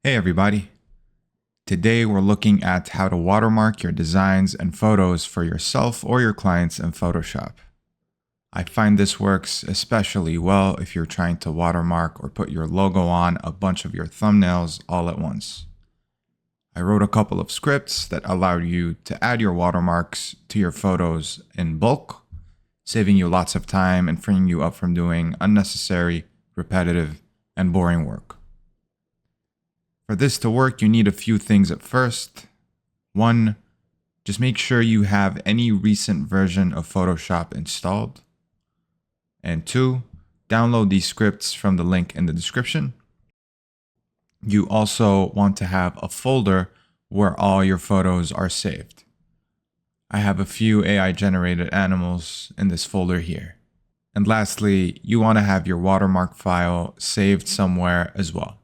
Hey everybody! Today we're looking at how to watermark your designs and photos for yourself or your clients in Photoshop. I find this works especially well if you're trying to watermark or put your logo on a bunch of your thumbnails all at once. I wrote a couple of scripts that allow you to add your watermarks to your photos in bulk, saving you lots of time and freeing you up from doing unnecessary, repetitive, and boring work. For this to work, you need a few things at first. One, just make sure you have any recent version of Photoshop installed. And two, download these scripts from the link in the description. You also want to have a folder where all your photos are saved. I have a few AI-generated animals in this folder here. And lastly, you want to have your watermark file saved somewhere as well.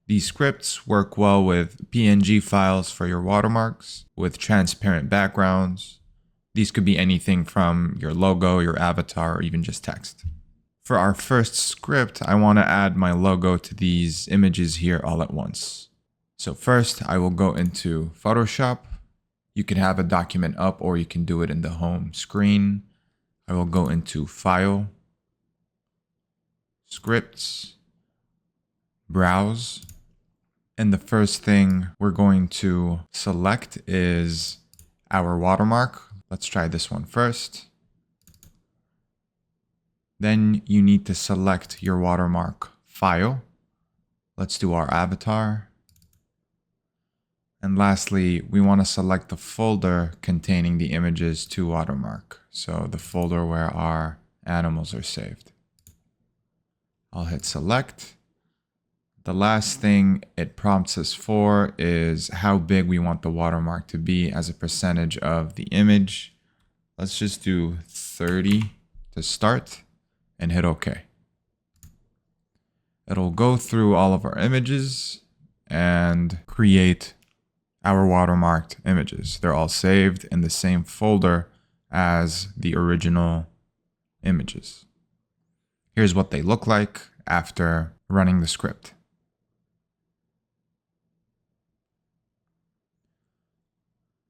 These scripts work well with PNG files for your watermarks with transparent backgrounds. These could be anything from your logo, your avatar, or even just text. For our first script, I want to add my logo to these images here all at once. So first, I will go into Photoshop. You can have a document up or you can do it in the home screen. I will go into File, Scripts, Browse. And the first thing we're going to select is our watermark. Let's try this one first. Then you need to select your watermark file. Let's do our avatar. And lastly, we want to select the folder containing the images to watermark. So the folder where our animals are saved. I'll hit select. The last thing it prompts us for is how big we want the watermark to be as a percentage of the image. Let's just do 30 to start and hit OK. It'll go through all of our images and create our watermarked images. They're all saved in the same folder as the original images. Here's what they look like after running the script.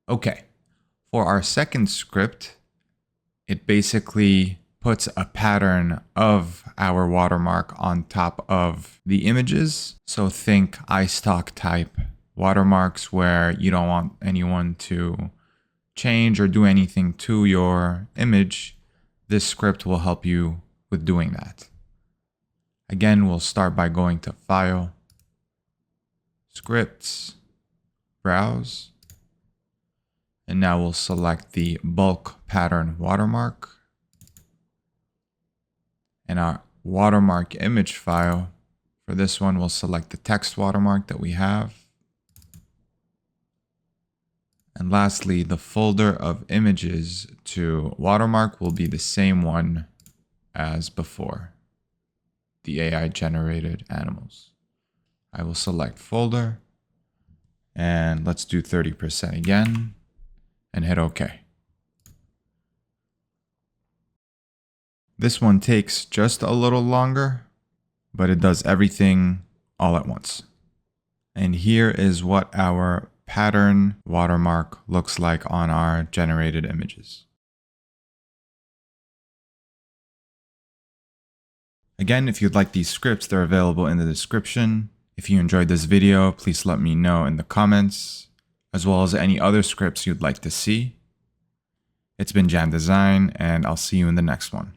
Okay, for our second script, it basically puts a pattern of our watermark on top of the images. So think iStock type watermarks where you don't want anyone to change or do anything to your image. This script will help you with doing that. Again, we'll start by going to File, Scripts, Browse. And now we'll select the bulk pattern watermark. And our watermark image file, for this one, we'll select the text watermark that we have. And lastly, the folder of images to watermark will be the same one as before, the AI-generated animals. I will select folder, and let's do 30% again. And hit OK. This one takes just a little longer, but it does everything all at once. And here is what our pattern watermark looks like on our generated images. Again, if you'd like these scripts, they're available in the description. If you enjoyed this video, please let me know in the comments, as well as any other scripts you'd like to see. It's been Jam Design, and I'll see you in the next one.